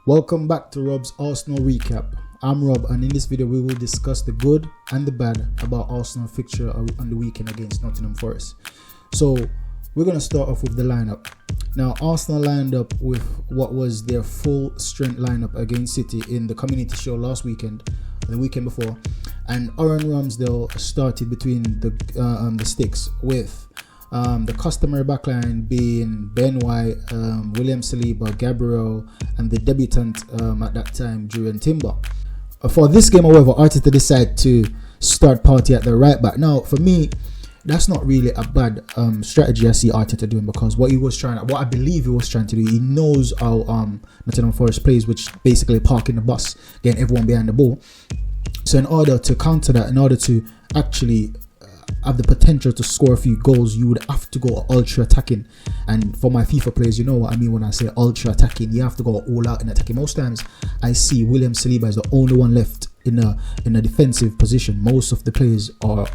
Welcome back to Rob's Arsenal Recap. I'm Rob, and in this video we will discuss the good and the bad about Arsenal fixture on the weekend against Nottingham Forest. So we're going to start off with the lineup. Now, Arsenal lined up with what was their full strength lineup against City in the Community Shield last weekend, the weekend before, and Aaron Ramsdale started between the sticks with the customary backline being Ben White, William Saliba, Gabriel, and the debutant at that time, Julian Timber. For this game, however, Arteta decided to start Partey at the right back. Now, for me, that's not really a bad strategy I see Arteta doing, because what I believe he was trying to do, he knows how Nottingham Forest plays, which basically parking the bus, getting everyone behind the ball. So in order to counter that, in order to actually have the potential to score a few goals, you would have to go ultra attacking. And for my FIFA players, you know what I mean when I say ultra attacking. You have to go all out in attacking. Most times I see William Saliba is the only one left in a defensive position. Most of the players are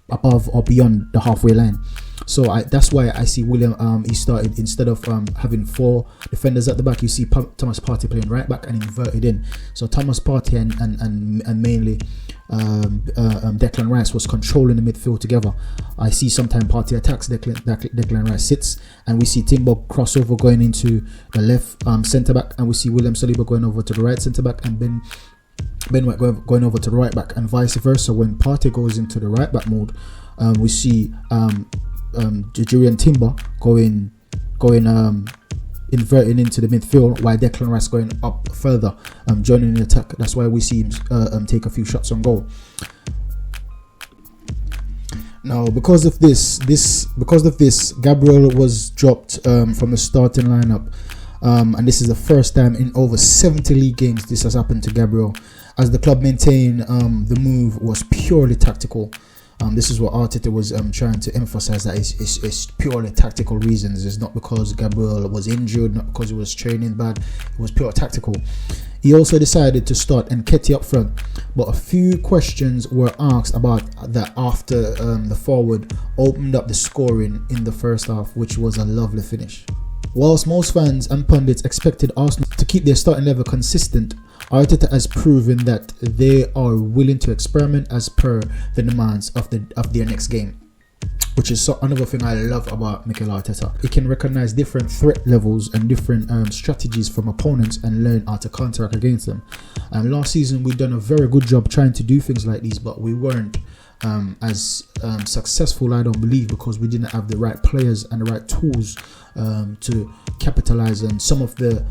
above or beyond the halfway line. So that's why I see William, he started, instead of having four defenders at the back, you see Thomas Partey playing right back and inverted in. So Thomas Partey and mainly Declan Rice was controlling the midfield together. I see sometimes Partey attacks, Declan Rice sits, and we see Timber crossover going into the left centre back, and we see William Saliba going over to the right centre back, and Ben White going over to the right back, and vice versa. When Partey goes into the right back mode, we see Julian Timber going inverting into the midfield, while Declan Rice going up further, joining the attack. That's why we see him take a few shots on goal. Now, because of this, Gabriel was dropped from the starting lineup, and this is the first time in over 70 league games this has happened to Gabriel, as the club maintained the move was purely tactical. This is what Arteta was trying to emphasize, that it's purely tactical reasons. It's not because Gabriel was injured, not because he was training bad. It was pure tactical. He also decided to start Nketiah up front, but a few questions were asked about that after the forward opened up the scoring in the first half, which was a lovely finish. Whilst most fans and pundits expected Arsenal to keep their starting level consistent, Arteta has proven that they are willing to experiment as per the demands of their next game, which is another thing I love about Mikel Arteta. He can recognize different threat levels and different strategies from opponents and learn how to counteract against them. Last season we done a very good job trying to do things like these, but we weren't as successful, I don't believe, because we didn't have the right players and the right tools to capitalize on some of the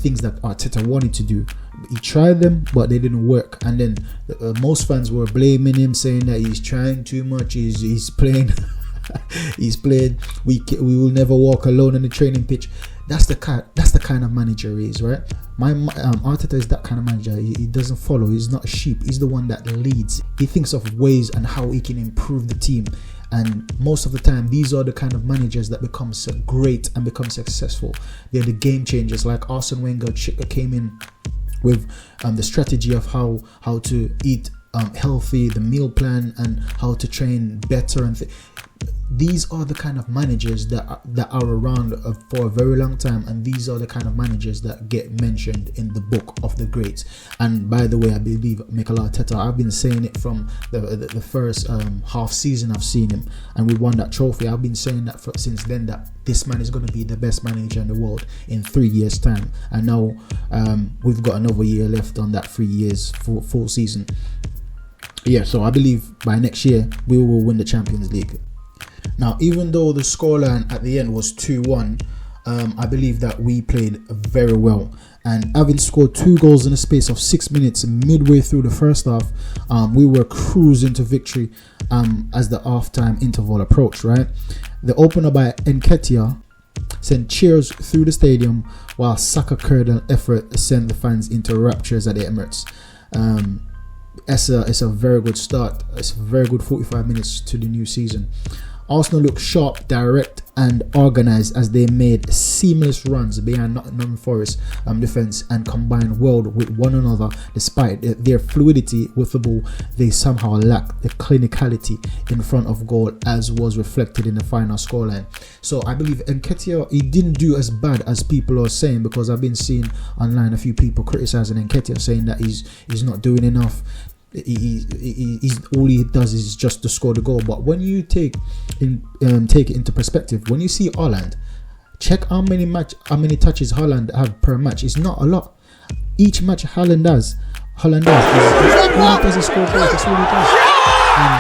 things that Arteta wanted to do. He tried them, but they didn't work, and then most fans were blaming him, saying that he's trying too much, he's playing he's playing we will never walk alone on the training pitch. That's the kind of manager he is, right? Arteta is that kind of manager. He doesn't follow. He's not a sheep. He's the one that leads. He thinks of ways and how he can improve the team. And most of the time, these are the kind of managers that become so great and become successful. They're the game changers. Like Arsene Wenger came in with the strategy of how to eat healthy, the meal plan, and how to train better, and these are the kind of managers that are around for a very long time, and these are the kind of managers that get mentioned in the book of the greats. And by the way, I believe Mikel Arteta, I've been saying it from the first half season I've seen him, and we won that trophy. I've been saying that since then, that this man is going to be the best manager in the world in 3 years time. And now we've got another year left on that 3 years full season. Yeah, so I believe by next year we will win the Champions League. Now, even though the scoreline at the end was 2-1, I believe that we played very well. And having scored 2 goals in the space of 6 minutes midway through the first half, we were cruising to victory as the half-time interval approached, right? The opener by Nketiah sent cheers through the stadium, while Saka curled an effort sent the fans into raptures at the Emirates. It's a very good start. It's a very good 45 minutes to the new season. Arsenal looked sharp, direct and organised as they made seamless runs behind Nottingham Forest defence and combined well with one another. Despite their fluidity with the ball, they somehow lacked the clinicality in front of goal, as was reflected in the final scoreline. So I believe Nketiah, he didn't do as bad as people are saying, because I've been seeing online a few people criticising Nketiah, saying that he's not doing enough. He's all he does is just to score the goal. But when you take it into perspective, when you see Haaland, check how many touches Haaland have per match. It's not a lot. Each match Haaland does is score goals. That's all he does. And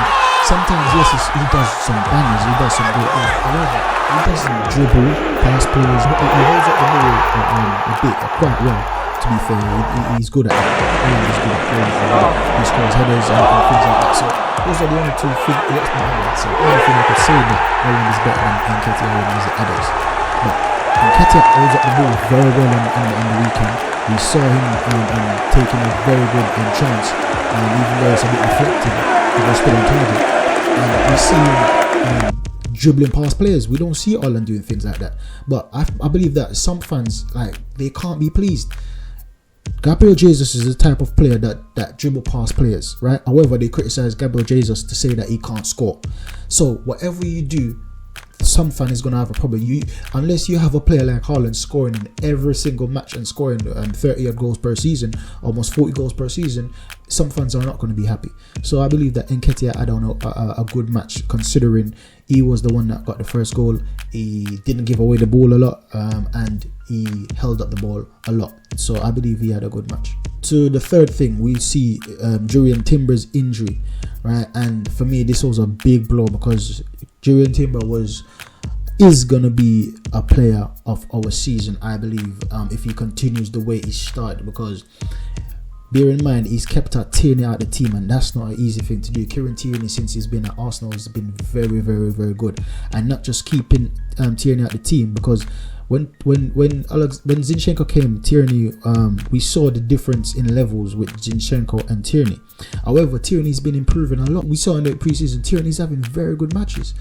sometimes yes, he does some bangers, he does some good. However, he doesn't dribble, pass players. He holds up the ball quite well. To be fair, he's good at it. He's good at playing. He scores headers and things like that. So those are the only two things. So the only thing I could say that Haaland is better than Nketiah when he's at others. But Nketiah holds up the ball very well on the weekend. We saw him taking a very good chance, even though it's a bit reflective, he was still on target. And we see him dribbling past players. We don't see Haaland doing things like that. But I believe that some fans, they can't be pleased. Gabriel Jesus is the type of player that dribble past players, right? However, they criticize Gabriel Jesus to say that he can't score. So whatever you do, some fan is going to have a problem. Unless you have a player like Haaland scoring in every single match and scoring 30 goals per season, almost 40 goals per season, some fans are not going to be happy. So I believe that Nketiah had a good match, considering he was the one that got the first goal. He didn't give away the ball a lot, and he held up the ball a lot. So I believe he had a good match. So the third thing, we see Jurrien Timber's injury, right? And for me, this was a big blow, because Jurrien Timber is gonna be a player of our season, I believe, if he continues the way he started. Because bear in mind, he's kept Tierney out of the team, and that's not an easy thing to do. Kieran Tierney, since he's been at Arsenal, has been very, very, very good. And not just keeping Tierney out of the team, because when Zinchenko came, Tierney, we saw the difference in levels with Zinchenko and Tierney. However, Tierney's been improving a lot. We saw in the preseason, Tierney's having very good matches.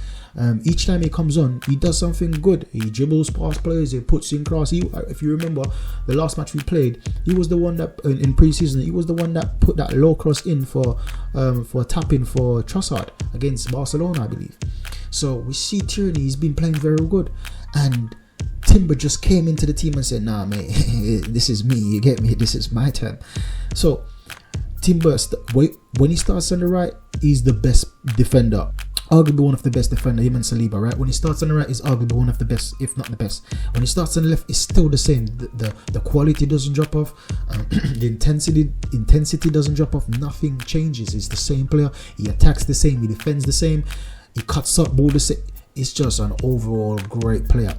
Each time he comes on, he does something good. He dribbles past players, he puts in cross. If you remember the last match we played, he was the one that in preseason, he was the one that put that low cross in for tapping for Trossard against Barcelona, I believe. So we see Tierney, he's been playing very good, and Timber just came into the team and said, "Nah, mate, this is me. You get me? This is my turn." So Timber, when he starts on the right, he's the best defender. Arguably one of the best defender, him and Saliba, right? When he starts on the right, he's arguably one of the best, if not the best. When he starts on the left, it's still the same. The quality doesn't drop off. The intensity doesn't drop off. Nothing changes. It's the same player. He attacks the same. He defends the same. He cuts up ball the same. It's just an overall great player.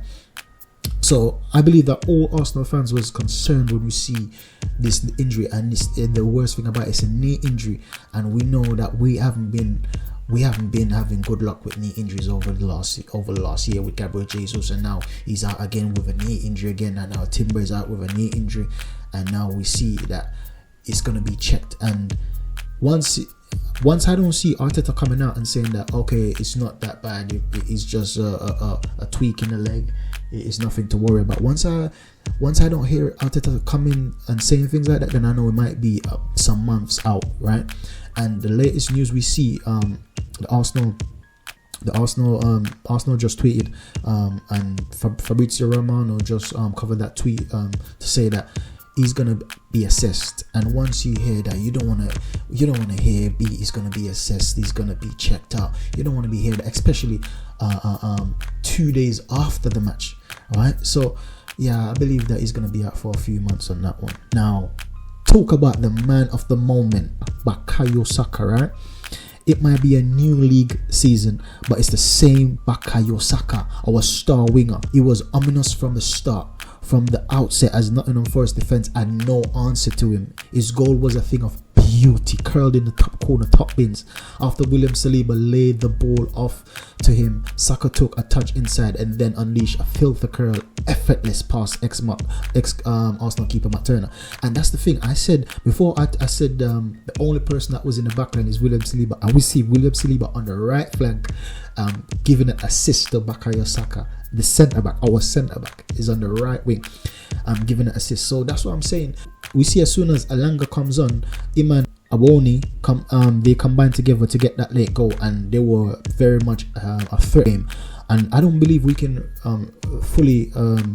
So I believe that all Arsenal fans was concerned when we see this injury, and the worst thing about it is a knee injury, and we know that we haven't been having good luck with knee injuries over the last year with Gabriel Jesus, and now he's out again with a knee injury again, and now Timber is out with a knee injury, and now we see that it's going to be checked. And once I don't see Arteta coming out and saying that, okay, it's not that bad, it's just a tweak in the leg, it's nothing to worry about. Once I don't hear Arteta coming and saying things like that, then I know it might be some months out, right? And the latest news we see, Arsenal just tweeted, and Fabrizio Romano just covered that tweet to say that he's gonna be assessed. And once you hear that, you don't want to hear he's gonna be assessed, he's gonna be checked out. You don't want to be here, especially 2 days after the match, right? So yeah, I believe that he's gonna be out for a few months on that one. Now, talk about the man of the moment, Bukayo Saka, right? It might be a new league season, but it's the same Bukayo Saka, our star winger. He was ominous from the start. From the outset, as Nottingham Forest defence had no answer to him. His goal was a thing of beauty, curled in the top corner, top bins. After William Saliba laid the ball off to him, Saka took a touch inside and then unleashed a filthy curl, effortless pass Arsenal keeper Matt Turner. And that's the thing I said before. I said the only person that was in the backline is William Saliba, and we see William Saliba on the right flank giving an assist to Bukayo Saka. The centre back, our centre back, is on the right wing, giving an assist. So that's what I'm saying. We see as soon as Alanga comes on, Iman Aboni they combined together to get that late goal, and they were very much a threat game. And I don't believe we can fully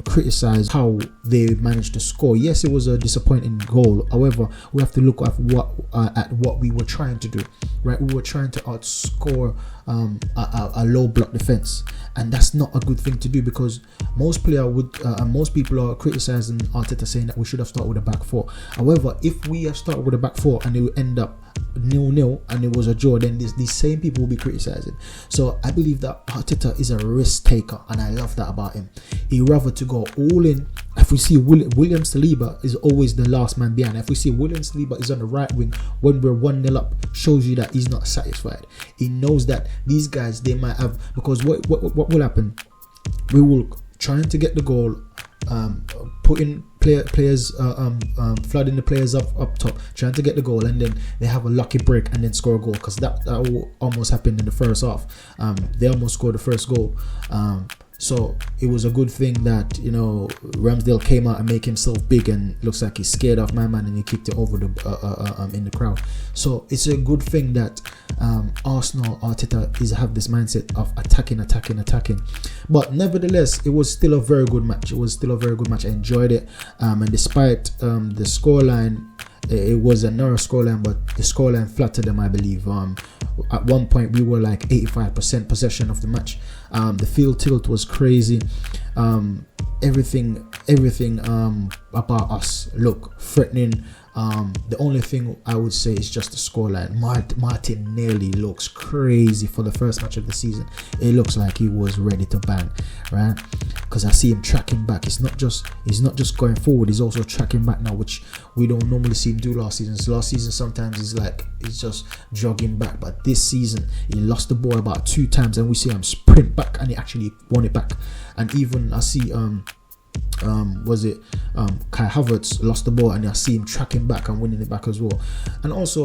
criticize how they managed to score. Yes, it was a disappointing goal. However, we have to look at what we were trying to do. Right, we were trying to outscore a low block defense, and that's not a good thing to do, because most people are criticizing Arteta, saying that we should have started with a back four. However, if we have started with a back four and it will end up 0-0 and it was a draw, then these same people will be criticizing. So I believe that Arteta is a risk taker, and I love that about him. He rather to go all in. If we see William Saliba is always the last man behind. If we see William Saliba is on the right wing when we're 1-0 up, shows you that he's not satisfied. He knows that these guys, they might have, because what will happen? We will trying to get the goal, putting players, flooding the players up top, trying to get the goal, and then they have a lucky break and then score a goal, because that almost happened in the first half. They almost scored the first goal. So it was a good thing that, Ramsdale came out and make himself big, and looks like he scared off my man and he kicked it over in the crowd. So it's a good thing that Arsenal, Arteta have this mindset of attacking. But nevertheless, it was still a very good match. I enjoyed it, and despite the scoreline, it was a narrow scoreline, but the scoreline flattered them, I believe. At one point we were like 85% possession of the match. The field tilt was crazy. Everything about us looked threatening. The only thing I would say is just the scoreline. Martinelli looks crazy for the first match of the season. It looks like he was ready to bang, right? Because I see him tracking back. He's not just going forward. He's also tracking back now, which we don't normally see him do last season. So last season sometimes he's just jogging back, but this season he lost the ball about 2 times, and we see him sprint back, and he actually won it back. And even I see Kai Havertz lost the ball, and I see him tracking back and winning it back as well. And also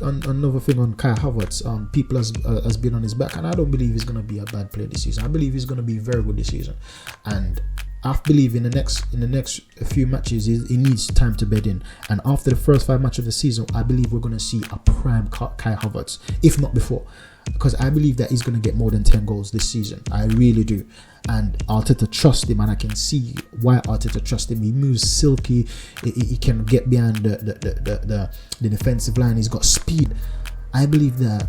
another thing on Kai Havertz, people has been on his back, and I don't believe he's going to be a bad player this season. I believe he's going to be very good this season, and I believe in the next few matches he needs time to bed in. And after the first 5 matches of the season, I believe we're going to see a prime Kai Havertz, if not before, because I believe that he's going to get more than 10 goals this season. I really do. And Arteta trusts him, and I can see why Arteta trusts him. He moves silky. He can get behind the defensive line. He's got speed. I believe that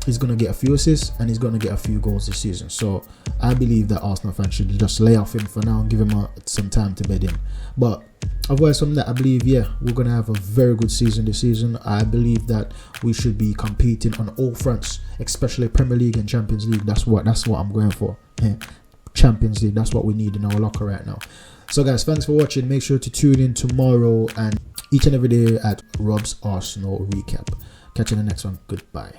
he's going to get a few assists and he's going to get a few goals this season. So I believe that Arsenal fans should just lay off him for now and give him some time to bed in. But otherwise from that, I believe, we're going to have a very good season this season. I believe that we should be competing on all fronts, especially Premier League and Champions League. That's what I'm going for. Champions League, that's what we need in our locker right now. So guys, thanks for watching. Make sure to tune in tomorrow and each and every day at Rob's Arsenal Recap. Catch you in the next one. Goodbye.